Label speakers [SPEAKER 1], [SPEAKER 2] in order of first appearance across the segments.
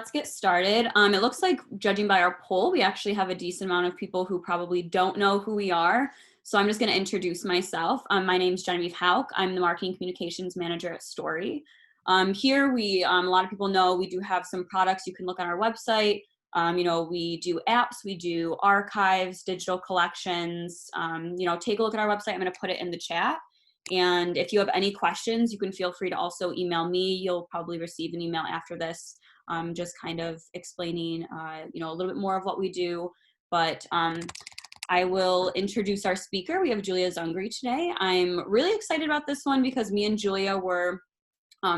[SPEAKER 1] Let's get started. It looks like, judging by our poll, we actually have a decent amount of people who probably don't know who we are. So I'm just going to introduce myself. My name is Genevieve Hauk. I'm the Marketing Communications Manager at Story. Here a lot of people know we do have some products you can look on our website. We do apps, we do archives, digital collections. Take a look at our website. I'm going to put it in the chat. And if you have any questions, you can feel free to also email me. You'll probably receive an email after this, just kind of explaining, a little bit more of what we do. But I will introduce our speaker. We have Julia Zungri today. I'm really excited about this one because me and Julia were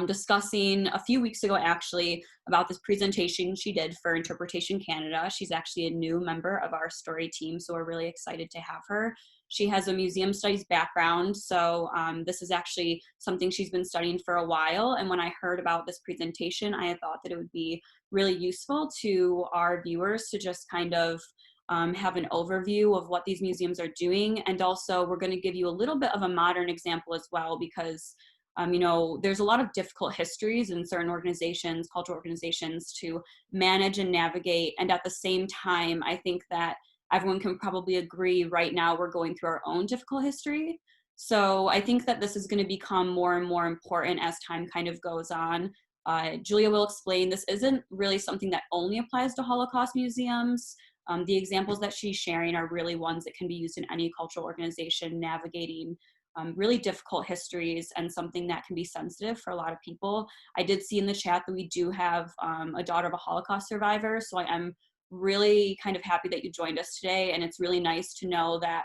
[SPEAKER 1] discussing a few weeks ago, actually, about this presentation she did for Interpretation Canada. She's actually a new member of our Story team, so we're really excited to have her. She has a museum studies background, so this is actually something she's been studying for a while. And when I heard about this presentation, I thought that it would be really useful to our viewers to just kind of have an overview of what these museums are doing. And also, we're going to give you a little bit of a modern example as well, because there's a lot of difficult histories in certain organizations, cultural organizations, to manage and navigate. And at the same time, I think that everyone can probably agree right now we're going through our own difficult history. So I think that this is going to become more and more important as time kind of goes on. Julia will explain this isn't really something that only applies to Holocaust museums. The examples that she's sharing are really ones that can be used in any cultural organization navigating really difficult histories, and something that can be sensitive for a lot of people. I did see in the chat that we do have a daughter of a Holocaust survivor, so I am really kind of happy that you joined us today, and it's really nice to know that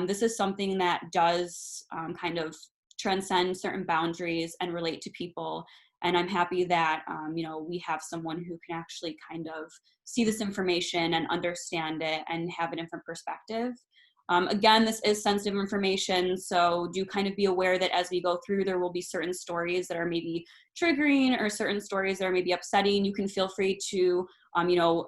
[SPEAKER 1] this is something that does kind of transcend certain boundaries and relate to people. And I'm happy that we have someone who can actually kind of see this information and understand it and have a different perspective. Again, this is sensitive information, so do kind of be aware that as we go through, there will be certain stories that are maybe triggering or certain stories that are maybe upsetting. You can feel free to,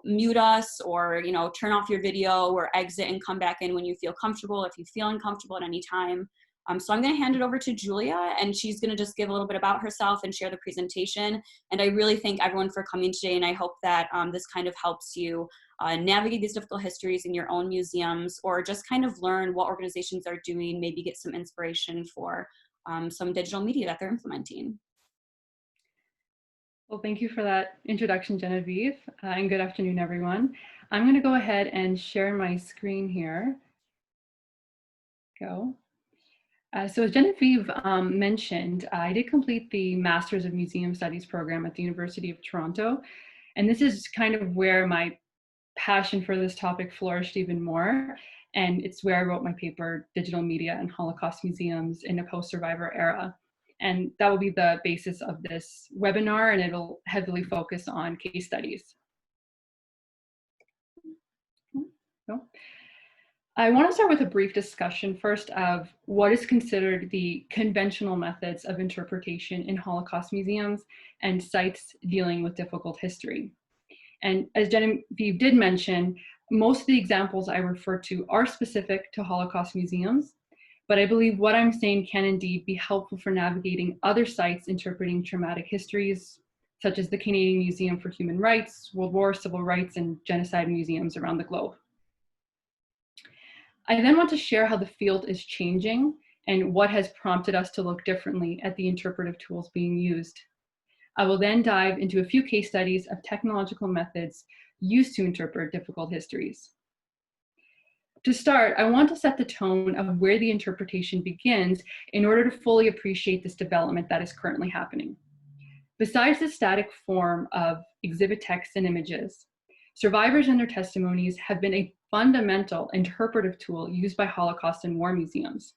[SPEAKER 1] mute us or, turn off your video or exit and come back in when you feel comfortable, if you feel uncomfortable at any time. So I'm going to hand it over to Julia, and she's going to just give a little bit about herself and share the presentation. And I really thank everyone for coming today, and I hope that this kind of helps you navigate these difficult histories in your own museums, or just kind of learn what organizations are doing, maybe get some inspiration for some digital media that they're implementing.
[SPEAKER 2] Well, thank you for that introduction, Genevieve, and good afternoon, everyone. I'm going to go ahead and share my screen here. Go. So as Genevieve mentioned, I did complete the Masters of Museum Studies program at the University of Toronto, and this is kind of where my passion for this topic flourished even more, and it's where I wrote my paper, Digital Media and Holocaust Museums in a Post-Survivor Era. And that will be the basis of this webinar, and it'll heavily focus on case studies. So, I want to start with a brief discussion first of what is considered the conventional methods of interpretation in Holocaust museums and sites dealing with difficult history. And as Genevieve did mention, most of the examples I refer to are specific to Holocaust museums, but I believe what I'm saying can indeed be helpful for navigating other sites interpreting traumatic histories, such as the Canadian Museum for Human Rights, World War, Civil Rights, and Genocide museums around the globe. I then want to share how the field is changing and what has prompted us to look differently at the interpretive tools being used. I will then dive into a few case studies of technological methods used to interpret difficult histories. To start, I want to set the tone of where the interpretation begins in order to fully appreciate this development that is currently happening. Besides the static form of exhibit text and images, survivors and their testimonies have been a fundamental interpretive tool used by Holocaust and war museums.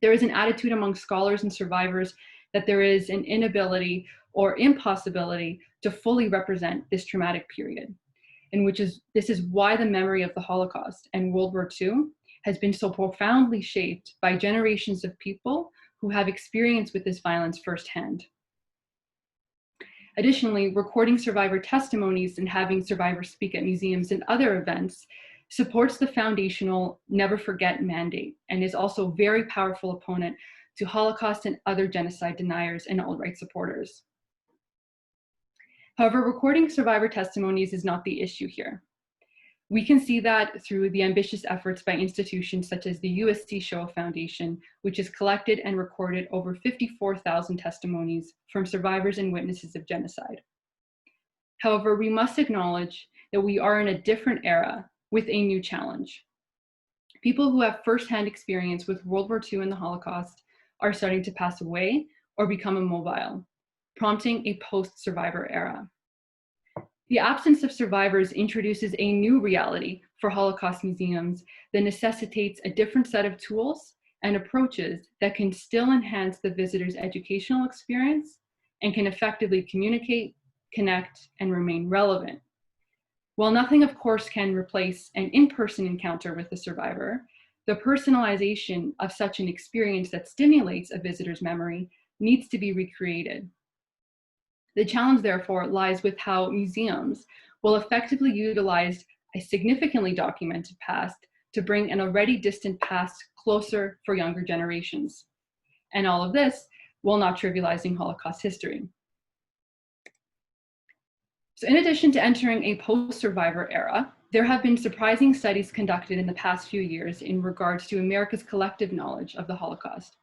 [SPEAKER 2] There is an attitude among scholars and survivors that there is an inability or impossibility to fully represent this traumatic period, and this is why the memory of the Holocaust and World War II has been so profoundly shaped by generations of people who have experience with this violence firsthand. Additionally, recording survivor testimonies and having survivors speak at museums and other events supports the foundational never forget mandate, and is also a very powerful opponent to Holocaust and other genocide deniers and alt-right supporters. However, recording survivor testimonies is not the issue here. We can see that through the ambitious efforts by institutions such as the USC Shoah Foundation, which has collected and recorded over 54,000 testimonies from survivors and witnesses of genocide. However, we must acknowledge that we are in a different era with a new challenge. People who have firsthand experience with World War II and the Holocaust are starting to pass away or become immobile, prompting a post-survivor era. The absence of survivors introduces a new reality for Holocaust museums that necessitates a different set of tools and approaches that can still enhance the visitor's educational experience and can effectively communicate, connect, and remain relevant. While nothing, of course, can replace an in-person encounter with the survivor, the personalization of such an experience that stimulates a visitor's memory needs to be recreated. The challenge, therefore, lies with how museums will effectively utilize a significantly documented past to bring an already distant past closer for younger generations. And all of this while not trivializing Holocaust history. So in addition to entering a post-survivor era, there have been surprising studies conducted in the past few years in regards to America's collective knowledge of the Holocaust.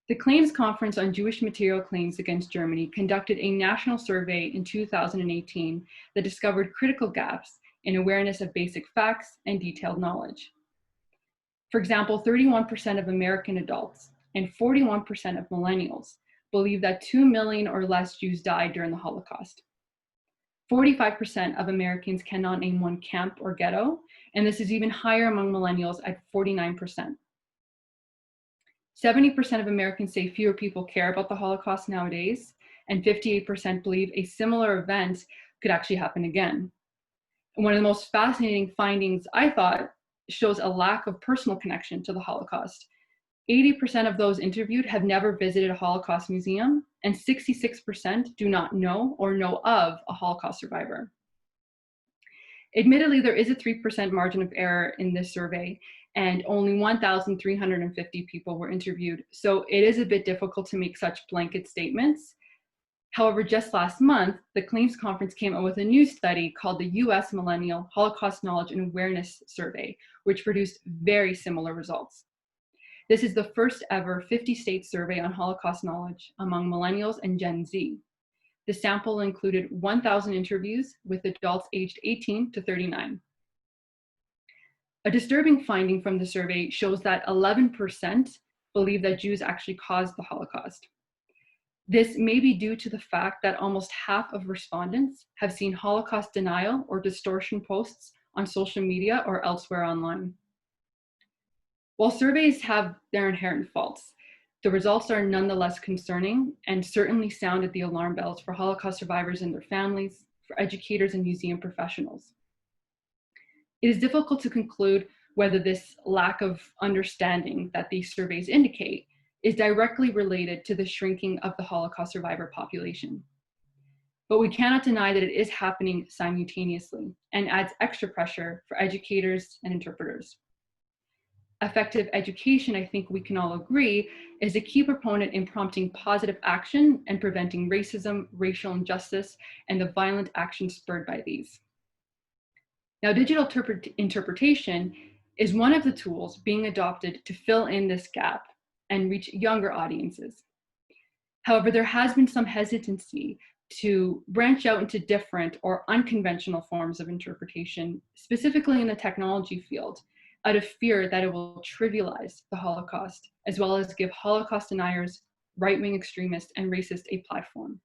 [SPEAKER 2] The Claims Conference on Jewish Material Claims Against Germany conducted a national survey in 2018 that discovered critical gaps in awareness of basic facts and detailed knowledge. For example, 31% of American adults and 41% of millennials believe that 2 million or less Jews died during the Holocaust. 45% of Americans cannot name one camp or ghetto, and this is even higher among millennials at 49%. 70% of Americans say fewer people care about the Holocaust nowadays, and 58% believe a similar event could actually happen again. And one of the most fascinating findings, I thought, shows a lack of personal connection to the Holocaust. 80% of those interviewed have never visited a Holocaust museum, and 66% do not know or know of a Holocaust survivor. Admittedly, there is a 3% margin of error in this survey, and only 1,350 people were interviewed, so it is a bit difficult to make such blanket statements. However, just last month, the Claims Conference came out with a new study called the US Millennial Holocaust Knowledge and Awareness Survey, which produced very similar results. This is the first ever 50-state survey on Holocaust knowledge among millennials and Gen Z. The sample included 1,000 interviews with adults aged 18 to 39. A disturbing finding from the survey shows that 11% believe that Jews actually caused the Holocaust. This may be due to the fact that almost half of respondents have seen Holocaust denial or distortion posts on social media or elsewhere online. While surveys have their inherent faults, the results are nonetheless concerning and certainly sounded the alarm bells for Holocaust survivors and their families, for educators and museum professionals. It is difficult to conclude whether this lack of understanding that these surveys indicate is directly related to the shrinking of the Holocaust survivor population. But we cannot deny that it is happening simultaneously and adds extra pressure for educators and interpreters. Effective education, I think we can all agree, is a key proponent in prompting positive action and preventing racism, racial injustice, and the violent actions spurred by these. Now, digital interpretation is one of the tools being adopted to fill in this gap and reach younger audiences. However, there has been some hesitancy to branch out into different or unconventional forms of interpretation, specifically in the technology field, out of fear that it will trivialize the Holocaust, as well as give Holocaust deniers, right-wing extremists, and racists a platform.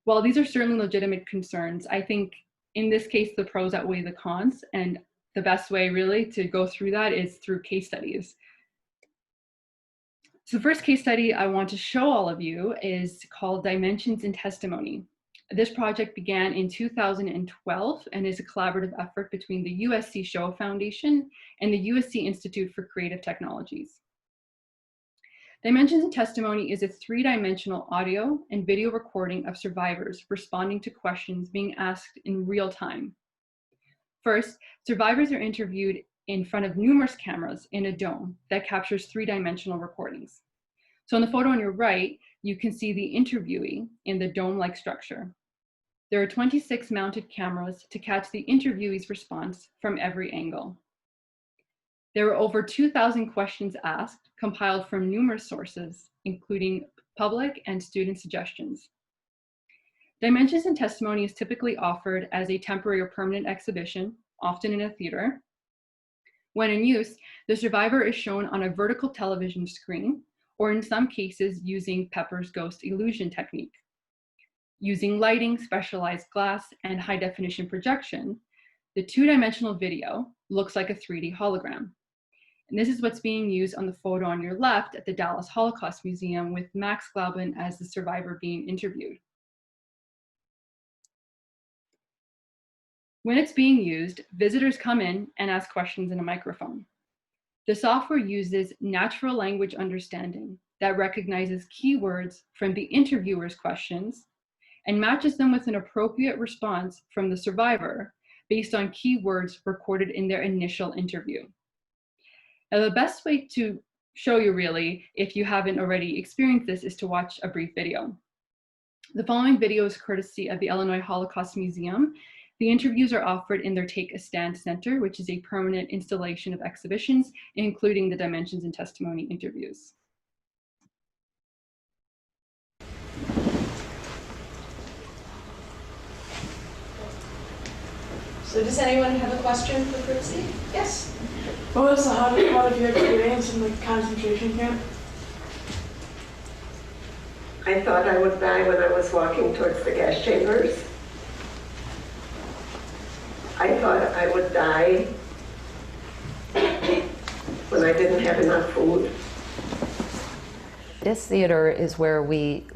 [SPEAKER 2] While these are certainly legitimate concerns, I think in this case, the pros outweigh the cons, and the best way really to go through that is through case studies. So the first case study I want to show all of you is called Dimensions in Testimony. This project began in 2012 and is a collaborative effort between the USC Shoah Foundation and the USC Institute for Creative Technologies. Dimensions in Testimony is a 3-dimensional audio and video recording of survivors responding to questions being asked in real time. First, survivors are interviewed in front of numerous cameras in a dome that captures 3-dimensional recordings. So in the photo on your right, you can see the interviewee in the dome-like structure. There are 26 mounted cameras to catch the interviewee's response from every angle. There were over 2,000 questions asked, compiled from numerous sources, including public and student suggestions. Dimensions in Testimony is typically offered as a temporary or permanent exhibition, often in a theater. When in use, the survivor is shown on a vertical television screen, or in some cases using Pepper's ghost illusion technique. Using lighting, specialized glass, and high-definition projection, the two-dimensional video looks like a 3D hologram. And this is what's being used on the photo on your left at the Dallas Holocaust Museum with Max Glauben as the survivor being interviewed. When it's being used, visitors come in and ask questions in a microphone. The software uses natural language understanding that recognizes keywords from the interviewer's questions and matches them with an appropriate response from the survivor based on keywords recorded in their initial interview. Now, the best way to show you really, if you haven't already experienced this, is to watch a brief video. The following video is courtesy of the Illinois Holocaust Museum. The interviews are offered in their Take a Stand Center, which is a permanent installation of exhibitions, including the Dimensions in Testimony interviews.
[SPEAKER 3] So does anyone have a question for Fritzy? Yes.
[SPEAKER 4] What was the hardest part of your experience in the concentration camp?
[SPEAKER 5] I thought I would die when I was walking towards the gas chambers. I thought I would die when I didn't have enough food.
[SPEAKER 6] This theater is where we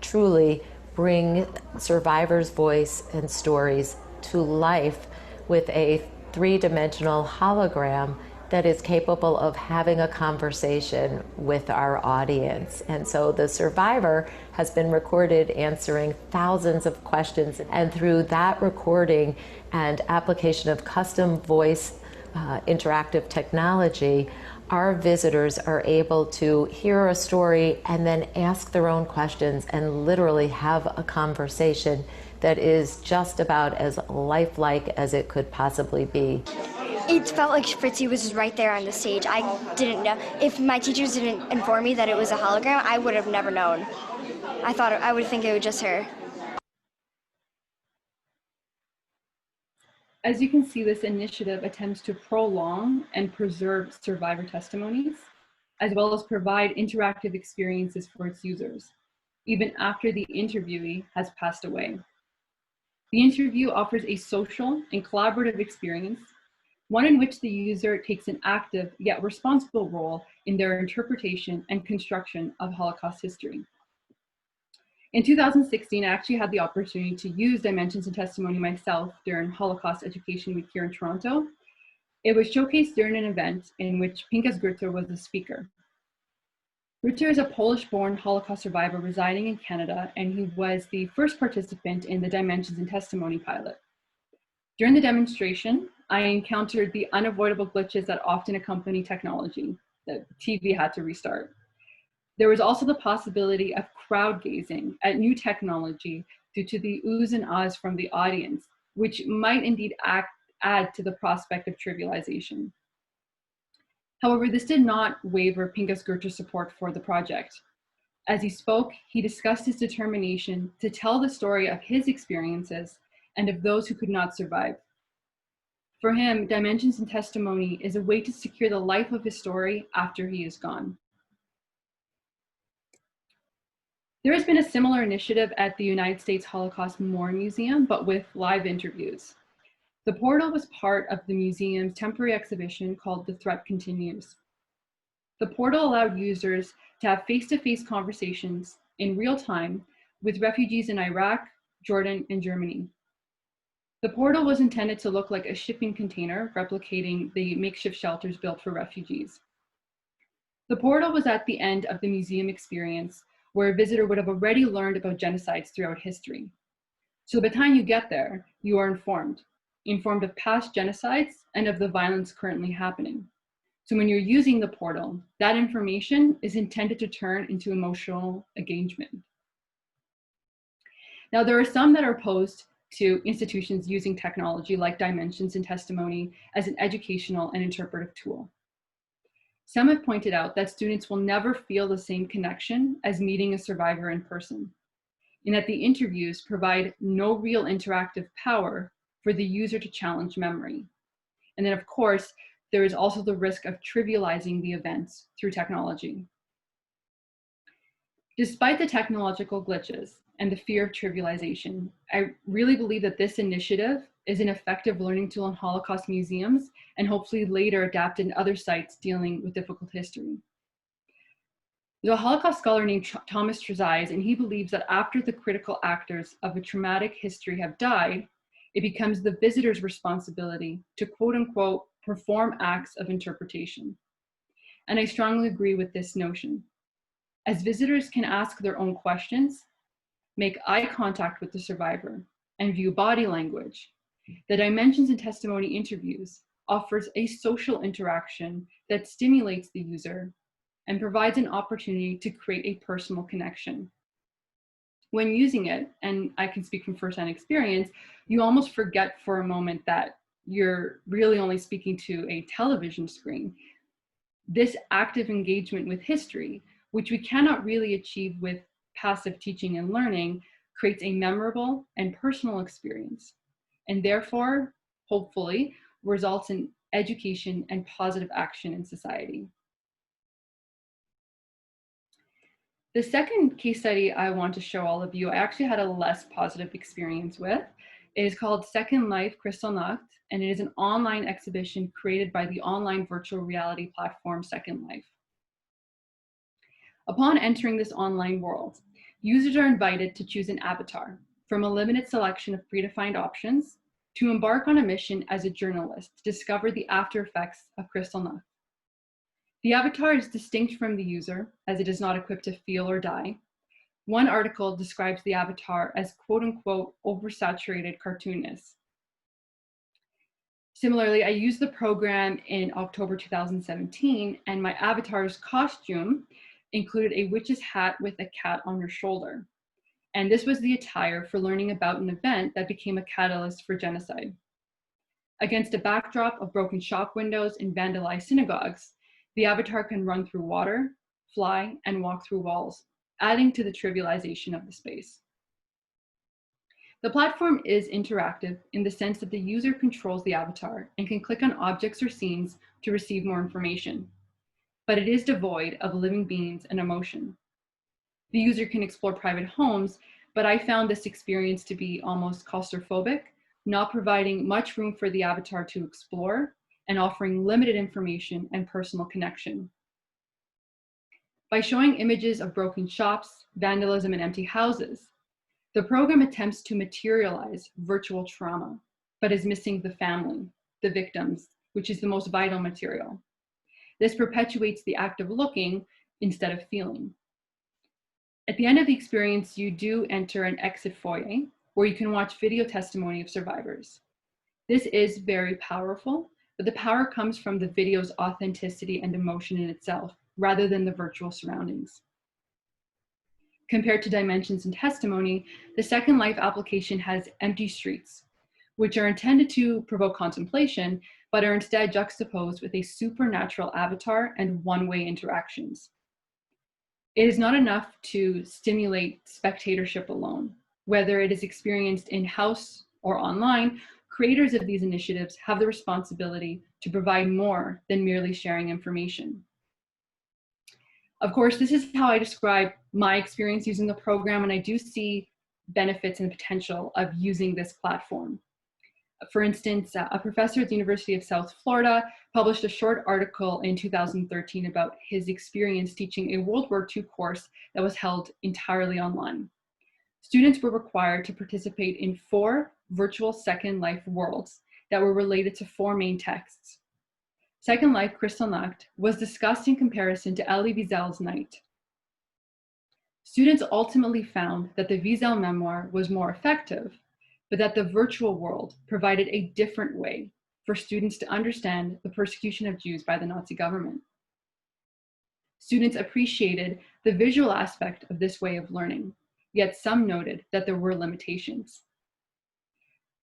[SPEAKER 6] truly bring survivors' voice and stories to life with a three-dimensional hologram that is capable of having a conversation with our audience. And so the survivor has been recorded answering thousands of questions, and through that recording and application of custom voice interactive technology, our visitors are able to hear a story and then ask their own questions and literally have a conversation that is just about as lifelike as it could possibly be.
[SPEAKER 7] It felt like Fritzy was right there on the stage. I didn't know. If my teachers didn't inform me that it was a hologram, I would have never known. I would think it was just her.
[SPEAKER 2] As you can see, this initiative attempts to prolong and preserve survivor testimonies, as well as provide interactive experiences for its users, even after the interviewee has passed away. The interview offers a social and collaborative experience, one in which the user takes an active yet responsible role in their interpretation and construction of Holocaust history. In 2016, I actually had the opportunity to use Dimensions in Testimony myself during Holocaust Education Week here in Toronto. It was showcased during an event in which Pinkas Grutter was the speaker. Grutter is a Polish-born Holocaust survivor residing in Canada, and he was the first participant in the Dimensions in Testimony pilot. During the demonstration, I encountered the unavoidable glitches that often accompany technology. The TV had to restart. There was also the possibility of crowd gazing at new technology due to the oohs and ahs from the audience, which might indeed add to the prospect of trivialization. However, this did not waver Pinkas Gurter's support for the project. As he spoke, he discussed his determination to tell the story of his experiences and of those who could not survive. For him, Dimensions in Testimony is a way to secure the life of his story after he is gone. There has been a similar initiative at the United States Holocaust Memorial Museum, but with live interviews. The portal was part of the museum's temporary exhibition called The Threat Continues. The portal allowed users to have face-to-face conversations in real time with refugees in Iraq, Jordan, and Germany. The portal was intended to look like a shipping container, replicating the makeshift shelters built for refugees. The portal was at the end of the museum experience, where a visitor would have already learned about genocides throughout history. So by the time you get there, you are informed of past genocides and of the violence currently happening. So when you're using the portal, that information is intended to turn into emotional engagement. Now, there are some that are opposed to institutions using technology like Dimensions and Testimony as an educational and interpretive tool. Some have pointed out that students will never feel the same connection as meeting a survivor in person, and that the interviews provide no real interactive power for the user to challenge memory. And then, of course, there is also the risk of trivializing the events through technology. Despite the technological glitches and the fear of trivialization, I really believe that this initiative is an effective learning tool in Holocaust museums and hopefully later adapted in other sites dealing with difficult history. There's a Holocaust scholar named Thomas Trezise, and he believes that after the critical actors of a traumatic history have died, it becomes the visitor's responsibility to quote unquote perform acts of interpretation. And I strongly agree with this notion. As visitors can ask their own questions, make eye contact with the survivor, and view body language, the Dimensions and Testimony interviews offers a social interaction that stimulates the user and provides an opportunity to create a personal connection. When using it, and I can speak from firsthand experience, you almost forget for a moment that you're really only speaking to a television screen. This active engagement with history, which we cannot really achieve with passive teaching and learning, creates a memorable and personal experience, and therefore, hopefully, results in education and positive action in society. The second case study I want to show all of you, I actually had a less positive experience with. It is called Second Life Kristallnacht, and it is an online exhibition created by the online virtual reality platform Second Life. Upon entering this online world, users are invited to choose an avatar from a limited selection of predefined options to embark on a mission as a journalist to discover the after effects of Kristallnacht. The avatar is distinct from the user as it is not equipped to feel or die. One article describes the avatar as quote unquote oversaturated cartoonness. Similarly, I used the program in October 2017, and my avatar's costume included a witch's hat with a cat on her shoulder. And this was the attire for learning about an event that became a catalyst for genocide. Against a backdrop of broken shop windows and vandalized synagogues, the avatar can run through water, fly, and walk through walls, adding to the trivialization of the space. The platform is interactive in the sense that the user controls the avatar and can click on objects or scenes to receive more information, but it is devoid of living beings and emotion. The user can explore private homes, but I found this experience to be almost claustrophobic, not providing much room for the avatar to explore and offering limited information and personal connection. By showing images of broken shops, vandalism, and empty houses, the program attempts to materialize virtual trauma, but is missing the family, the victims, which is the most vital material. This perpetuates the act of looking instead of feeling. At the end of the experience, you do enter an exit foyer where you can watch video testimony of survivors. This is very powerful, but the power comes from the video's authenticity and emotion in itself, rather than the virtual surroundings. Compared to Dimensions and Testimony, the Second Life application has empty streets, which are intended to provoke contemplation, but are instead juxtaposed with a supernatural avatar and one-way interactions. It is not enough to stimulate spectatorship alone. Whether it is experienced in-house or online, creators of these initiatives have the responsibility to provide more than merely sharing information. Of course, this is how I describe my experience using the program, and I do see benefits and potential of using this platform. For instance, a professor at the University of South Florida published a short article in 2013 about his experience teaching a World War II course that was held entirely online. Students were required to participate in 4 virtual Second Life worlds that were related to 4 main texts. Second Life Kristallnacht was discussed in comparison to Elie Wiesel's Night. Students ultimately found that the Wiesel memoir was more effective, but that the virtual world provided a different way for students to understand the persecution of Jews by the Nazi government. Students appreciated the visual aspect of this way of learning, yet some noted that there were limitations.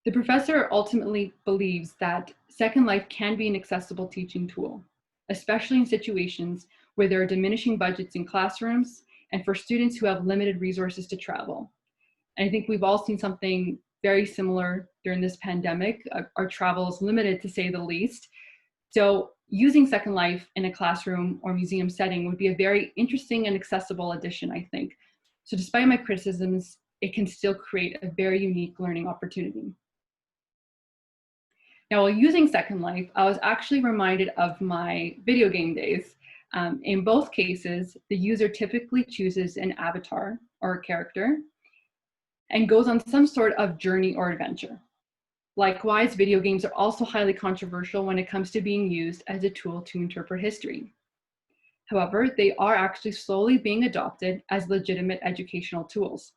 [SPEAKER 2] The professor ultimately believes that Second Life can be an accessible teaching tool, especially in situations where there are diminishing budgets in classrooms and for students who have limited resources to travel. And I think we've all seen something very similar during this pandemic. Our travel is limited, to say the least. So using Second Life in a classroom or museum setting would be a very interesting and accessible addition, I think. So despite my criticisms, it can still create a very unique learning opportunity. Now, while using Second Life, I was actually reminded of my video game days. In both cases, the user typically chooses an avatar or a character and goes on some sort of journey or adventure. Likewise, video games are also highly controversial when it comes to being used as a tool to interpret history. However, they are actually slowly being adopted as legitimate educational tools.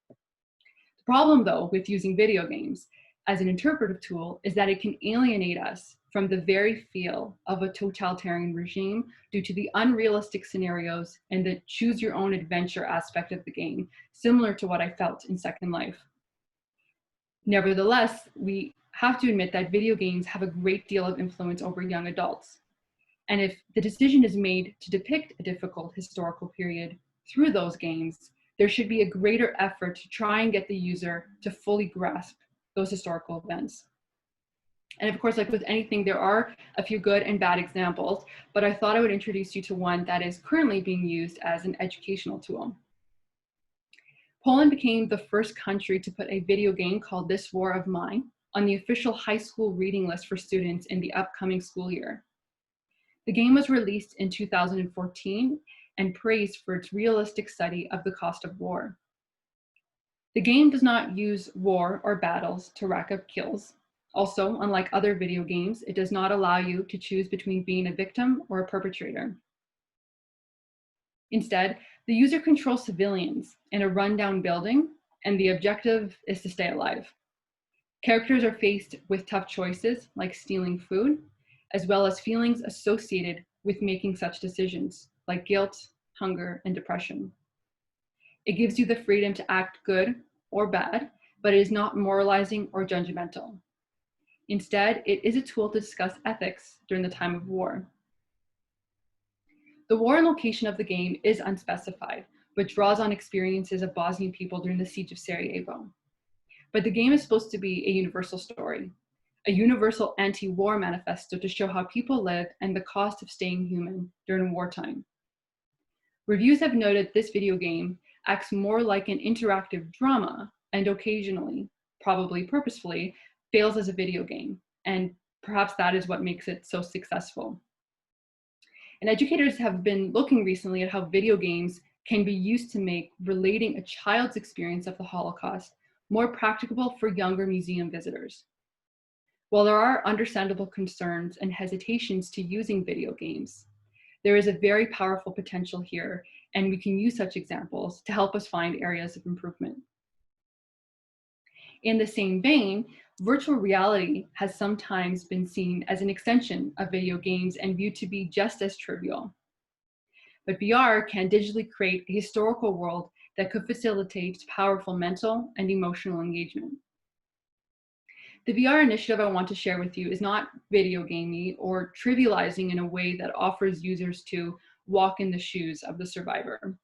[SPEAKER 2] The problem, though, with using video games as an interpretive tool is that it can alienate us from the very feel of a totalitarian regime due to the unrealistic scenarios and the choose your own adventure aspect of the game, similar to what I felt in Second Life. Nevertheless, we have to admit that video games have a great deal of influence over young adults. And if the decision is made to depict a difficult historical period through those games, there should be a greater effort to try and get the user to fully grasp those historical events. And of course, like with anything, there are a few good and bad examples, but I thought I would introduce you to one that is currently being used as an educational tool. Poland became the first country to put a video game called This War of Mine on the official high school reading list for students in the upcoming school year. The game was released in 2014 and praised for its realistic study of the cost of war. The game does not use war or battles to rack up kills. Also, unlike other video games, it does not allow you to choose between being a victim or a perpetrator. Instead, the user controls civilians in a rundown building, and the objective is to stay alive. Characters are faced with tough choices like stealing food, as well as feelings associated with making such decisions like guilt, hunger, and depression. It gives you the freedom to act good or bad, but it is not moralizing or judgmental. Instead, it is a tool to discuss ethics during the time of war. The war and location of the game is unspecified, but draws on experiences of Bosnian people during the siege of Sarajevo. But the game is supposed to be a universal story, a universal anti-war manifesto to show how people live and the cost of staying human during wartime. Reviews have noted this video game acts more like an interactive drama and occasionally, probably purposefully, fails as a video game, and perhaps that is what makes it so successful. And educators have been looking recently at how video games can be used to make relating a child's experience of the Holocaust more practicable for younger museum visitors. While there are understandable concerns and hesitations to using video games, there is a very powerful potential here, and we can use such examples to help us find areas of improvement. In the same vein, virtual reality has sometimes been seen as an extension of video games and viewed to be just as trivial. But VR can digitally create a historical world that could facilitate powerful mental and emotional engagement. The VR initiative I want to share with you is not video gamey or trivializing in a way that offers users to walk in the shoes of the survivor.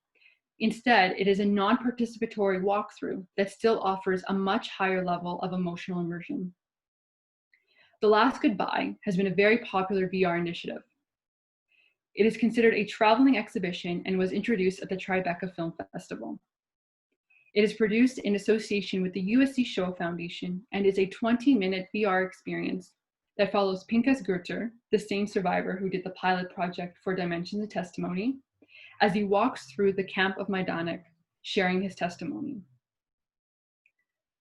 [SPEAKER 2] Instead, it is a non-participatory walkthrough that still offers a much higher level of emotional immersion. The Last Goodbye has been a very popular VR initiative. It is considered a traveling exhibition and was introduced at the Tribeca Film Festival. It is produced in association with the USC Show Foundation and is a 20-minute VR experience that follows Pinkas Gurter, the same survivor who did the pilot project for Dimensions of Testimony, as he walks through the camp of Majdanek, sharing his testimony.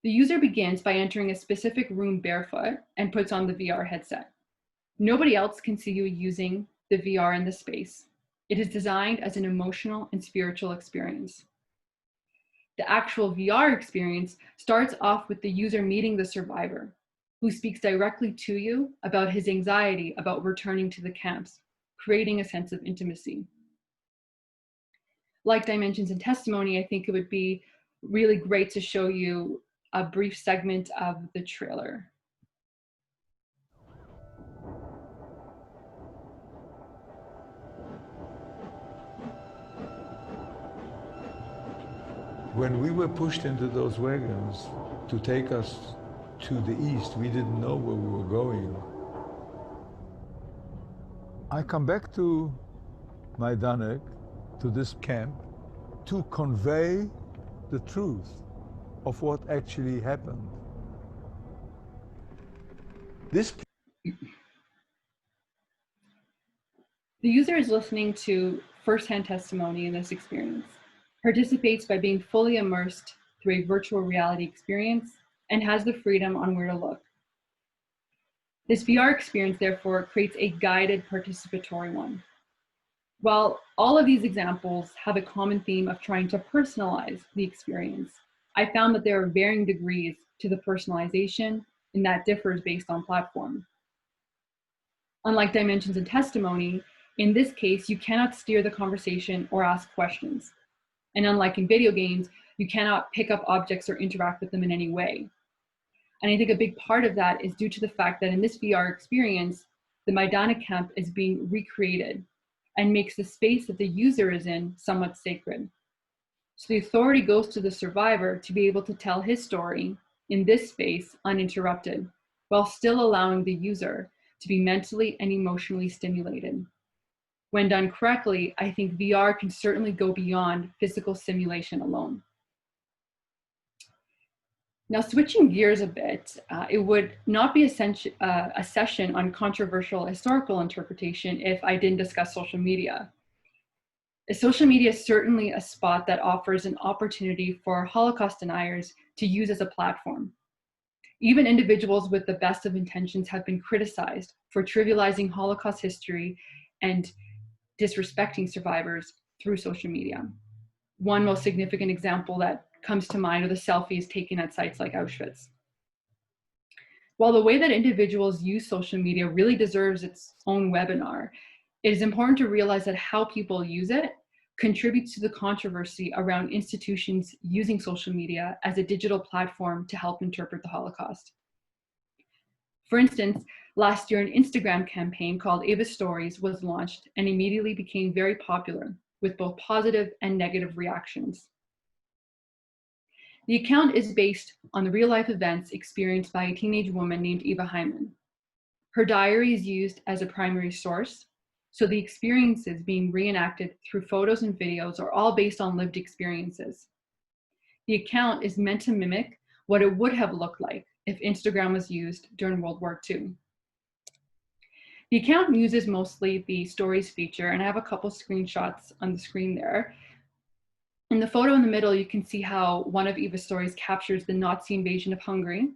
[SPEAKER 2] The user begins by entering a specific room barefoot and puts on the VR headset. Nobody else can see you using the VR in the space. It is designed as an emotional and spiritual experience. The actual VR experience starts off with the user meeting the survivor, who speaks directly to you about his anxiety about returning to the camps, creating a sense of intimacy. Like Dimensions and Testimony, I think it would be really great to show you a brief segment of the trailer.
[SPEAKER 8] When we were pushed into those wagons to take us to the east, we didn't know where we were going. I come back to Majdanek, to this camp, to convey the truth of what actually happened. The
[SPEAKER 2] user is listening to firsthand testimony in this experience, participates by being fully immersed through a virtual reality experience, and has the freedom on where to look. This VR experience, therefore, creates a guided participatory one. While all of these examples have a common theme of trying to personalize the experience, I found that there are varying degrees to the personalization, and that differs based on platform. Unlike Dimensions and Testimony, in this case, you cannot steer the conversation or ask questions. And unlike in video games, you cannot pick up objects or interact with them in any way. And I think a big part of that is due to the fact that in this VR experience, the Majdanek camp is being recreated and makes the space that the user is in somewhat sacred. So the authority goes to the survivor to be able to tell his story in this space uninterrupted, while still allowing the user to be mentally and emotionally stimulated. When done correctly, I think VR can certainly go beyond physical simulation alone. Now, switching gears a bit, it would not be a session on controversial historical interpretation if I didn't discuss social media. Social media is certainly a spot that offers an opportunity for Holocaust deniers to use as a platform. Even individuals with the best of intentions have been criticized for trivializing Holocaust history and disrespecting survivors through social media. One most significant example that comes to mind are the selfies taken at sites like Auschwitz. While the way that individuals use social media really deserves its own webinar, it is important to realize that how people use it contributes to the controversy around institutions using social media as a digital platform to help interpret the Holocaust. For instance, last year an Instagram campaign called Ava Stories was launched and immediately became very popular with both positive and negative reactions. The account is based on the real-life events experienced by a teenage woman named Eva Hyman. Her diary is used as a primary source, so the experiences being reenacted through photos and videos are all based on lived experiences. The account is meant to mimic what it would have looked like if Instagram was used during World War II. The account uses mostly the stories feature, and I have a couple screenshots on the screen there. In the photo in the middle, you can see how one of Eva's stories captures the Nazi invasion of Hungary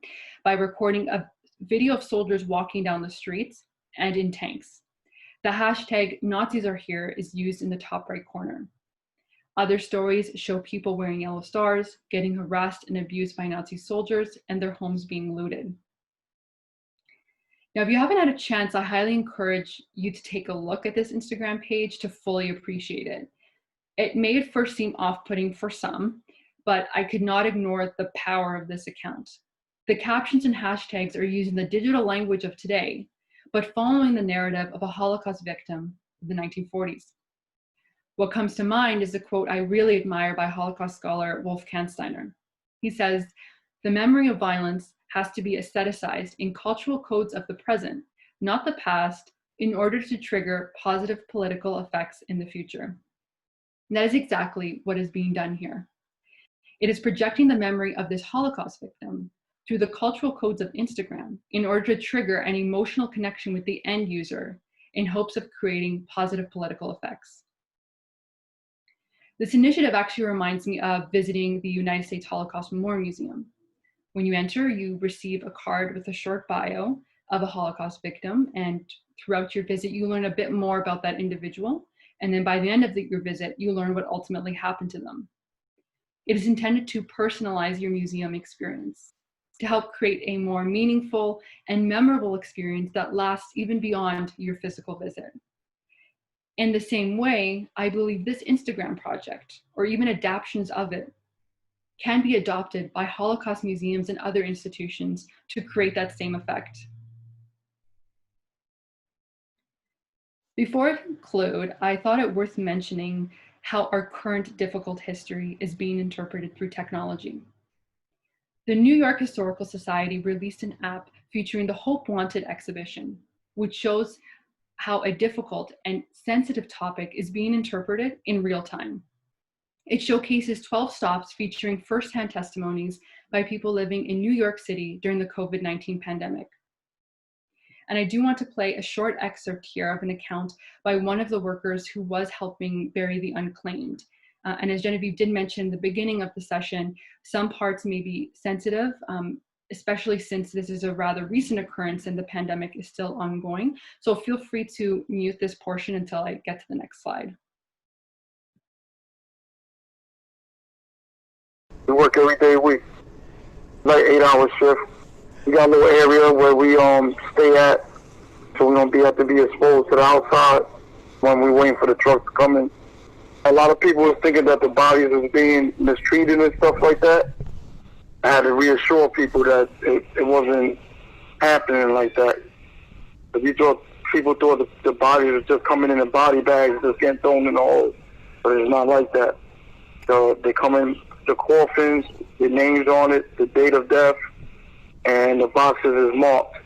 [SPEAKER 2] by recording a video of soldiers walking down the streets and in tanks. The hashtag Nazis are here is used in the top right corner. Other stories show people wearing yellow stars, getting harassed and abused by Nazi soldiers, and their homes being looted. Now, if you haven't had a chance, I highly encourage you to take a look at this Instagram page to fully appreciate it. It may at first seem off-putting for some, but I could not ignore the power of this account. The captions and hashtags are using the digital language of today, but following the narrative of a Holocaust victim of the 1940s. What comes to mind is a quote I really admire by Holocaust scholar Wolf Kansteiner. He says, "The memory of violence has to be aestheticized in cultural codes of the present, not the past, in order to trigger positive political effects in the future." And that is exactly what is being done here. It is projecting the memory of this Holocaust victim through the cultural codes of Instagram in order to trigger an emotional connection with the end user in hopes of creating positive political effects. This initiative actually reminds me of visiting the United States Holocaust Memorial Museum. When you enter, you receive a card with a short bio of a Holocaust victim, and throughout your visit, you learn a bit more about that individual, and then by the end of your visit, you learn what ultimately happened to them. It is intended to personalize your museum experience. to help create a more meaningful and memorable experience that lasts even beyond your physical visit. In the same way, I believe this Instagram project, or even adaptations of it, can be adopted by Holocaust museums and other institutions to create that same effect. Before I conclude, I thought it worth mentioning how our current difficult history is being interpreted through technology. The New York Historical Society released an app featuring the Hope Wanted exhibition, which shows how a difficult and sensitive topic is being interpreted in real time. It showcases 12 stops featuring firsthand testimonies by people living in New York City during the COVID-19 pandemic. And I do want to play a short excerpt here of an account by one of the workers who was helping bury the unclaimed. And as Genevieve did mention in the beginning of the session, some parts may be sensitive, especially since this is a rather recent occurrence and the pandemic is still ongoing. So feel free to mute this portion until I get to the next slide.
[SPEAKER 9] We work every day a week, like 8-hour shift. We got a little area where we stay at, so we don't have to be exposed to the outside when we waiting for the truck to come in. A lot of people was thinking that the bodies was being mistreated and stuff like that. I had to reassure people that it wasn't happening like that. People thought the bodies was just coming in body bags, just getting thrown in the hole, but it's not like that. So they come in the coffins, the names on it, the date of death, and the boxes is marked.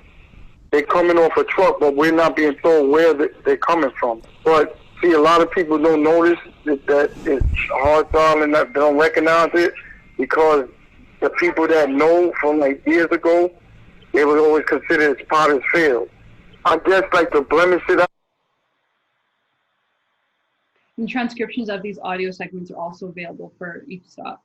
[SPEAKER 9] They're coming off a truck, but we're not being told where they're coming from. But see, a lot of people don't notice that it's hostile and that they don't recognize it, because the people that know from like years ago, they was always considered as potter's field. I guess like to blemish it up.
[SPEAKER 2] And transcriptions of these audio segments are also available for each stop.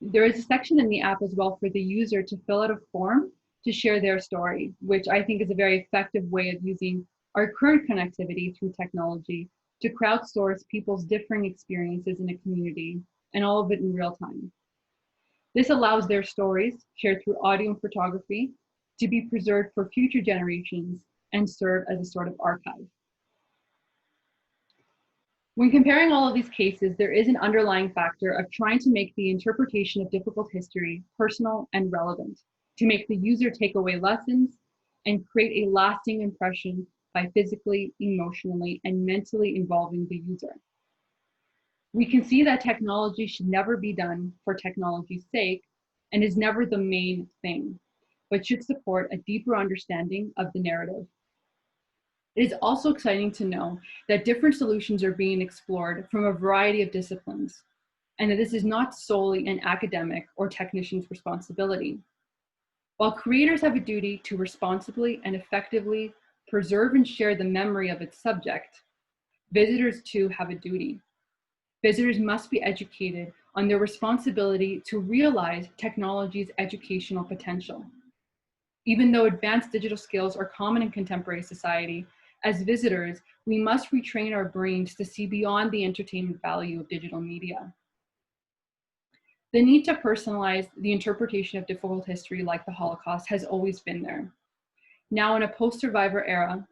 [SPEAKER 2] There is a section in the app as well for the user to fill out a form to share their story, which I think is a very effective way of using our current connectivity through technology to crowdsource people's differing experiences in a community, and all of it in real time. This allows their stories, shared through audio and photography, to be preserved for future generations and serve as a sort of archive. When comparing all of these cases, there is an underlying factor of trying to make the interpretation of difficult history personal and relevant, to make the user take away lessons and create a lasting impression by physically, emotionally, and mentally involving the user. We can see that technology should never be done for technology's sake and is never the main thing, but should support a deeper understanding of the narrative. It is also exciting to know that different solutions are being explored from a variety of disciplines, and that this is not solely an academic or technician's responsibility. While creators have a duty to responsibly and effectively preserve and share the memory of its subject, visitors too have a duty. Visitors must be educated on their responsibility to realize technology's educational potential. Even though advanced digital skills are common in contemporary society, as visitors, we must retrain our brains to see beyond the entertainment value of digital media. The need to personalize the interpretation of difficult history like the Holocaust has always been there. Now, in a post-survivor era,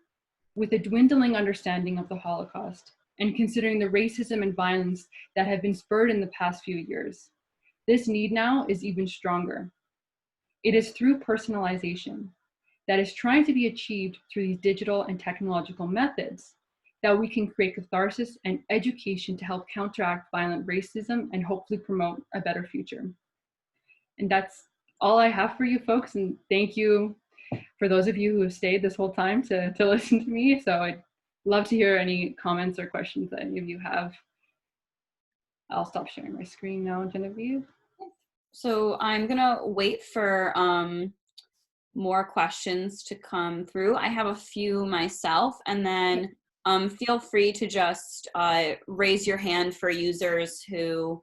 [SPEAKER 2] with a dwindling understanding of the Holocaust, and considering the racism and violence that have been spurred in the past few years, this need now is even stronger. It is through personalization that is trying to be achieved through these digital and technological methods that we can create catharsis and education to help counteract violent racism and hopefully promote a better future. And that's all I have for you folks, and thank you for those of you who have stayed this whole time to listen to me. So I'd love to hear any comments or questions that any of you have. I'll stop sharing my screen now, Genevieve.
[SPEAKER 1] So I'm gonna wait for more questions to come through. I have a few myself, and then feel free to just raise your hand for users who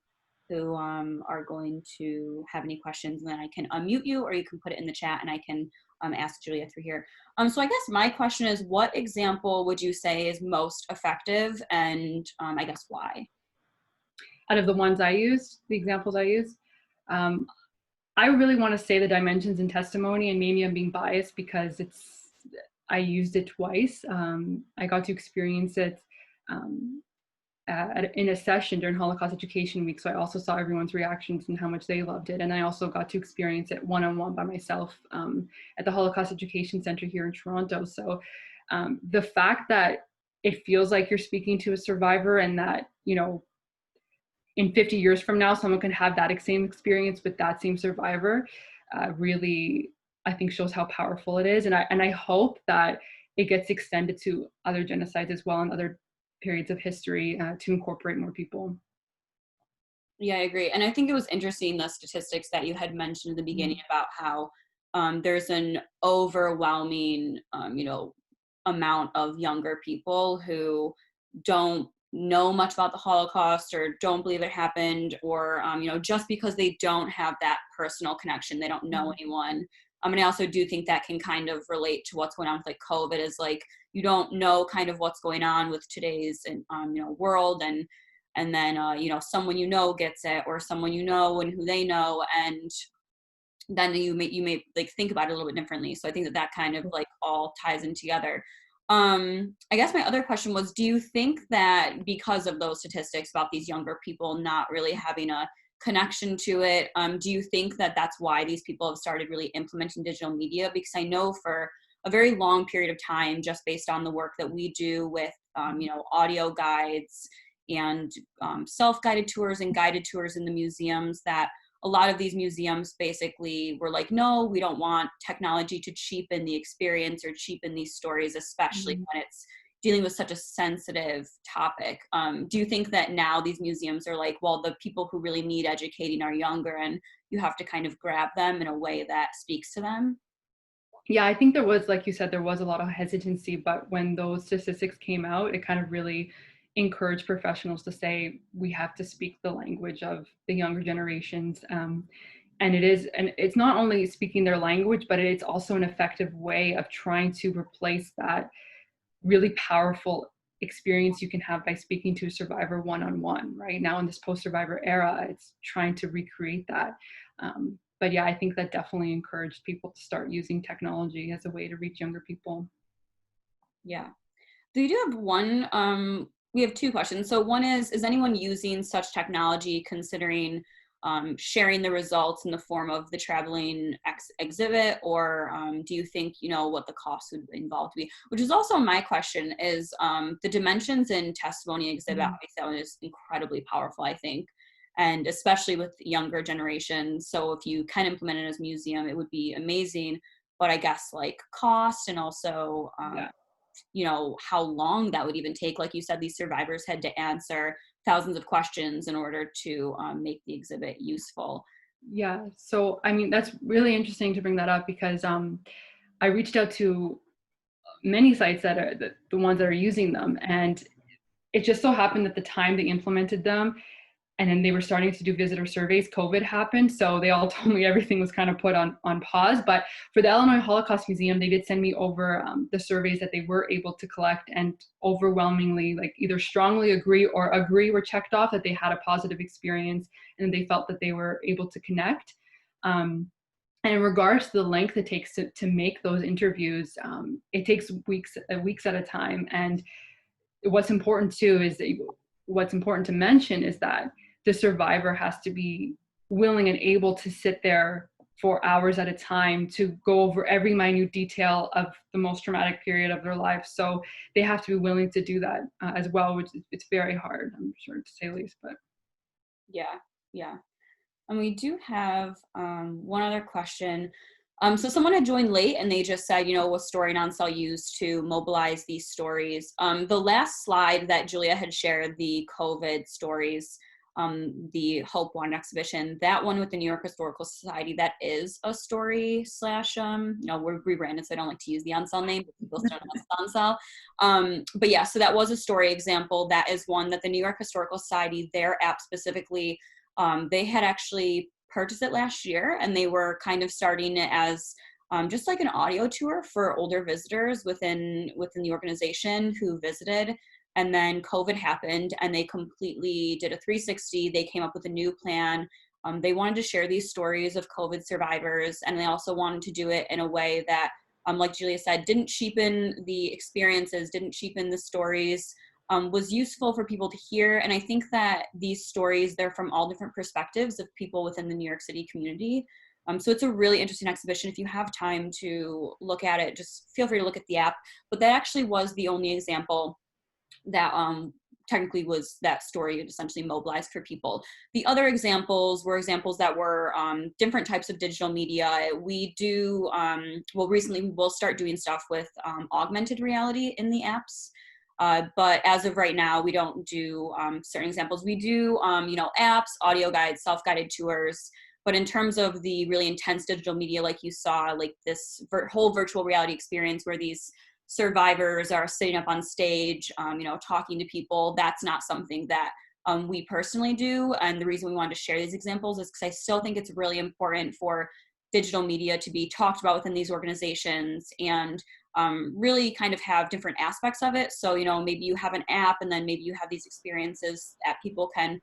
[SPEAKER 1] are going to have any questions, and then I can unmute you, or you can put it in the chat and I can ask Julia through here. So I guess my question is, what example would you say is most effective, and I guess why?
[SPEAKER 2] Out of the ones I used, the examples I used, I really want to say the dimensions in testimony, and maybe I'm being biased because I used it twice. I got to experience it in a session during Holocaust Education Week. So I also saw everyone's reactions and how much they loved it. And I also got to experience it one-on-one by myself at the Holocaust Education Center here in Toronto. So the fact that it feels like you're speaking to a survivor, and that, you know, in 50 years from now, someone can have that same experience with that same survivor, really, I think, shows how powerful it is. And I hope that it gets extended to other genocides as well, and other periods of history, to incorporate more people.
[SPEAKER 1] Yeah, I agree. And I think it was interesting, the statistics that you had mentioned in the beginning about how there's an overwhelming, amount of younger people who don't know much about the Holocaust, or don't believe it happened, or, just because they don't have that personal connection, they don't know anyone. And I also do think that can kind of relate to what's going on with like COVID, is like, you don't know kind of what's going on with today's, world. And then, someone gets it, or someone and who they know, and then you may like think about it a little bit differently. So I think that kind of like all ties in together. I guess my other question was, do you think that because of those statistics about these younger people not really having a connection to it, do you think that that's why these people have started really implementing digital media? Because I know for a very long period of time, just based on the work that we do with, audio guides and self-guided tours and guided tours in the museums, that a lot of these museums basically were like, no, we don't want technology to cheapen the experience or cheapen these stories, especially when it's dealing with such a sensitive topic. Do you think that now these museums are like, well, the people who really need educating are younger, and you have to kind of grab them in a way that speaks to them?
[SPEAKER 2] Yeah, I think there was, like you said, there was a lot of hesitancy, but when those statistics came out, it kind of really encouraged professionals to say, we have to speak the language of the younger generations. And it's not only speaking their language, but it's also an effective way of trying to replace that really powerful experience you can have by speaking to a survivor one-on-one. Right now in this post-survivor era, it's trying to recreate that. But yeah, I think that definitely encouraged people to start using technology as a way to reach younger people.
[SPEAKER 1] Yeah. So you do have one, we have two questions. So one is anyone using such technology considering sharing the results in the form of the traveling exhibit, or do you think, what the cost would involve to be? Which is also my question, is the dimensions in testimony exhibit, that one is incredibly powerful, I think, and especially with younger generations. So if you can implement it as a museum, it would be amazing. But I guess like cost, and also, how long that would even take. Like you said, these survivors had to answer thousands of questions in order to make the exhibit useful.
[SPEAKER 2] Yeah, so I mean, that's really interesting to bring that up, because I reached out to many sites that are the ones that are using them, and it just so happened that the time they implemented them, and then they were starting to do visitor surveys, COVID happened. So they all told me everything was kind of put on pause. But for the Illinois Holocaust Museum, they did send me over the surveys that they were able to collect, and overwhelmingly, like, either strongly agree or agree were checked off that they had a positive experience and they felt that they were able to connect. And in regards to the length it takes to make those interviews, it takes weeks at a time. And what's important too is that what's important to mention is that the survivor has to be willing and able to sit there for hours at a time to go over every minute detail of the most traumatic period of their life. So they have to be willing to do that as well, which it's very hard, I'm sure, to say the least. But
[SPEAKER 1] yeah. And we do have one other question. So someone had joined late, and they just said, what story non-cell used to mobilize these stories. The last slide that Julia had shared, the COVID stories, the Hope One exhibition, that one with the New York Historical Society, that is a story / we're rebranded, so I don't like to use the uncell name, but people still know it's uncell. But yeah, so that was a story example. That is one that the New York Historical Society, their app specifically, they had actually purchased it last year, and they were kind of starting it as just like an audio tour for older visitors within the organization who visited. And then COVID happened, and they completely did a 360. They came up with a new plan. They wanted to share these stories of COVID survivors, and they also wanted to do it in a way that, like Julia said, didn't cheapen the experiences, didn't cheapen the stories, was useful for people to hear. And I think that these stories, they're from all different perspectives of people within the New York City community. So it's a really interesting exhibition. If you have time to look at it, just feel free to look at the app. But that actually was the only example that technically was that story essentially mobilized for people. The other examples were examples that were different types of digital media. We do, well, recently we will start doing stuff with augmented reality in the apps. But as of right now, we don't do certain examples. We do, apps, audio guides, self-guided tours. But in terms of the really intense digital media, like you saw, like this whole virtual reality experience where these survivors are sitting up on stage, talking to people, that's not something that we personally do. And the reason we wanted to share these examples is because I still think it's really important for digital media to be talked about within these organizations and really kind of have different aspects of it. So, maybe you have an app and then maybe you have these experiences that people can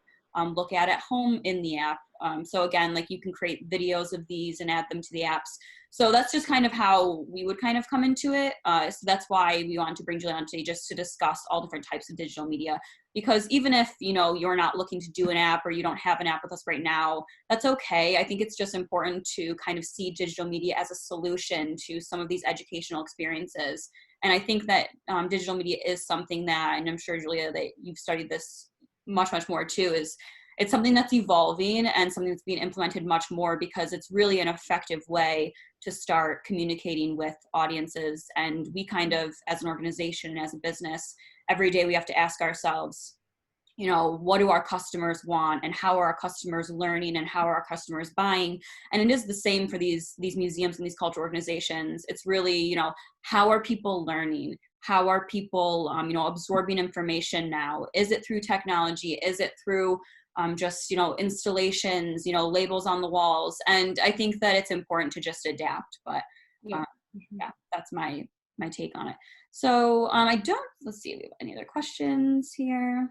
[SPEAKER 1] look at home in the app. So again, like you can create videos of these and add them to the apps. So that's just kind of how we would kind of come into it. So that's why we wanted to bring Julia on today, just to discuss all different types of digital media. Because even if, you're not looking to do an app or you don't have an app with us right now, that's okay. I think it's just important to kind of see digital media as a solution to some of these educational experiences. And I think that digital media is something that, and I'm sure, Julia, that you've studied this much more too, is it's something that's evolving and something that's being implemented much more because it's really an effective way to start communicating with audiences. And we kind of, as an organization and as a business, every day we have to ask ourselves, what do our customers want and how are our customers learning and how are our customers buying? And it is the same for these museums and these cultural organizations. It's really, how are people learning? How are people, absorbing information now? Is it through technology? Is it through just, installations, labels on the walls? And I think that it's important to just adapt, but yeah, that's my take on it. So let's see if we have any other questions here.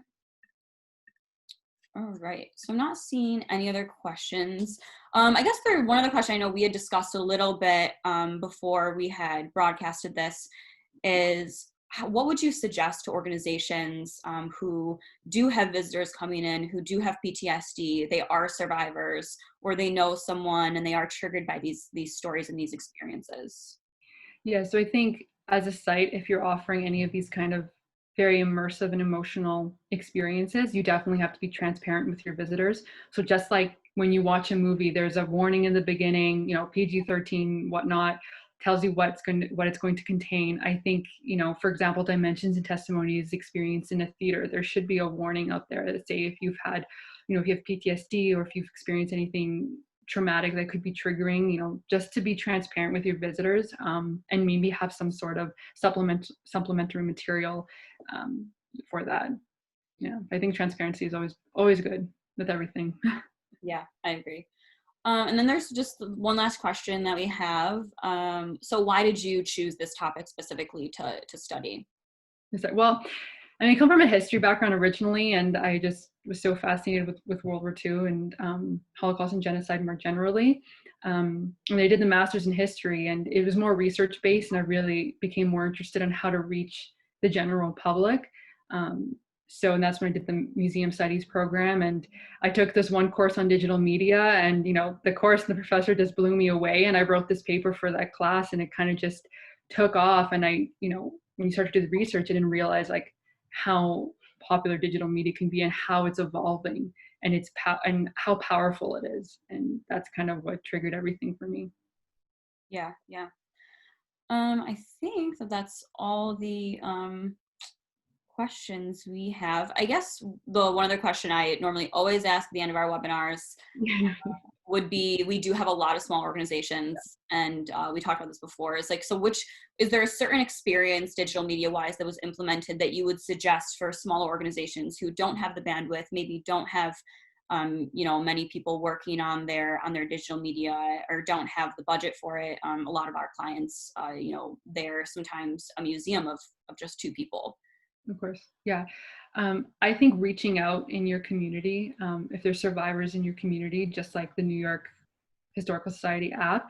[SPEAKER 1] All right, so I'm not seeing any other questions. I guess there's one other question I know we had discussed a little bit before we had broadcasted this is, what would you suggest to organizations who do have visitors coming in, who do have PTSD, they are survivors, or they know someone and they are triggered by these stories and these experiences?
[SPEAKER 2] Yeah, so I think as a site, if you're offering any of these kind of very immersive and emotional experiences, you definitely have to be transparent with your visitors. So just like when you watch a movie, there's a warning in the beginning, PG-13, whatnot, tells you what it's going to contain. I think, for example, dimensions and testimonies experienced in a theater, there should be a warning out there that say if you've had, if you have PTSD or if you've experienced anything traumatic that could be triggering, just to be transparent with your visitors, and maybe have some sort of supplementary material for that. Yeah, I think transparency is always good with everything.
[SPEAKER 1] Yeah, I agree. And then there's just one last question that we have. So why did you choose this topic specifically to study?
[SPEAKER 2] Well, I come from a history background originally, and I just was so fascinated with World War II and Holocaust and genocide more generally. And I did the master's in history, and it was more research-based, and I really became more interested in how to reach the general public. And that's when I did the museum studies program, and I took this one course on digital media, and the course and the professor just blew me away, and I wrote this paper for that class, and it kind of just took off. And when you start to do the research, I didn't realize how popular digital media can be and how it's evolving and and how powerful it is. And that's kind of what triggered everything for me.
[SPEAKER 1] Yeah. I think that's all the questions we have. I guess the one other question I normally always ask at the end of our webinars would be, we do have a lot of small organizations, and we talked about this before, is is there a certain experience digital media wise that was implemented that you would suggest for smaller organizations who don't have the bandwidth, maybe don't have many people working on their digital media, or don't have the budget for it? A lot of our clients, they're sometimes a museum of just 2 people.
[SPEAKER 2] Of course. Yeah. I think reaching out in your community, if there's survivors in your community, just like the New York Historical Society app,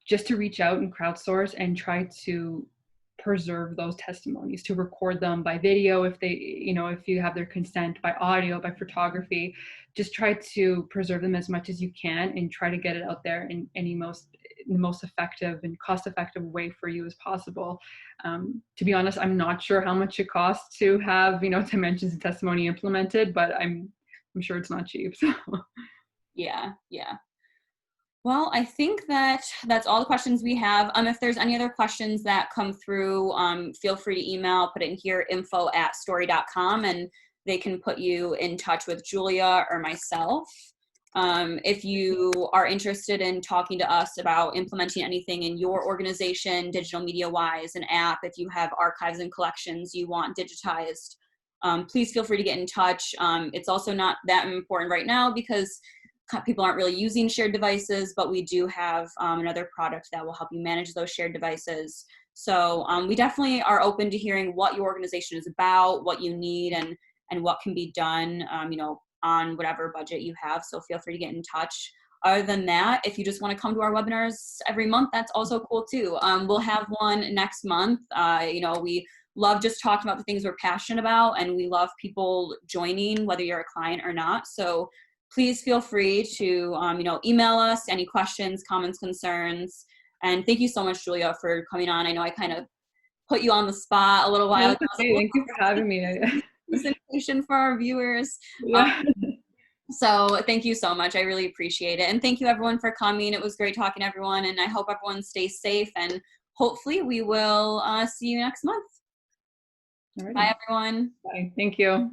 [SPEAKER 2] just to reach out and crowdsource and try to preserve those testimonies, to record them by video if they, if you have their consent, by audio, by photography. Just try to preserve them as much as you can and try to get it out there in the most effective and cost-effective way for you as possible. To be honest, I'm not sure how much it costs to have, dimensions and testimony implemented, but I'm sure it's not cheap. So.
[SPEAKER 1] Yeah. Well, I think that's all the questions we have. If there's any other questions that come through, feel free to email, put it in here, info@story.com, and they can put you in touch with Julia or myself. If you are interested in talking to us about implementing anything in your organization, digital media-wise, an app, if you have archives and collections you want digitized, please feel free to get in touch. It's also not that important right now because people aren't really using shared devices, but we do have another product that will help you manage those shared devices. So we definitely are open to hearing what your organization is about, what you need, and what can be done, on whatever budget you have. So feel free to get in touch. Other than that, if you just want to come to our webinars every month, that's also cool too. We'll have one next month. We love just talking about the things we're passionate about, and we love people joining, whether you're a client or not. So please feel free to, email us any questions, comments, concerns. And thank you so much, Julia, for coming on. I know I kind of put you on the spot a little while ago.
[SPEAKER 2] Okay. Thank you for having me.
[SPEAKER 1] Presentation for our viewers.
[SPEAKER 2] Yeah.
[SPEAKER 1] So thank you so much. I really appreciate it. And thank you everyone for coming. It was great talking to everyone, and I hope everyone stays safe, and hopefully we will see you next month.
[SPEAKER 2] All right.
[SPEAKER 1] Bye, everyone.
[SPEAKER 2] Bye. Thank you.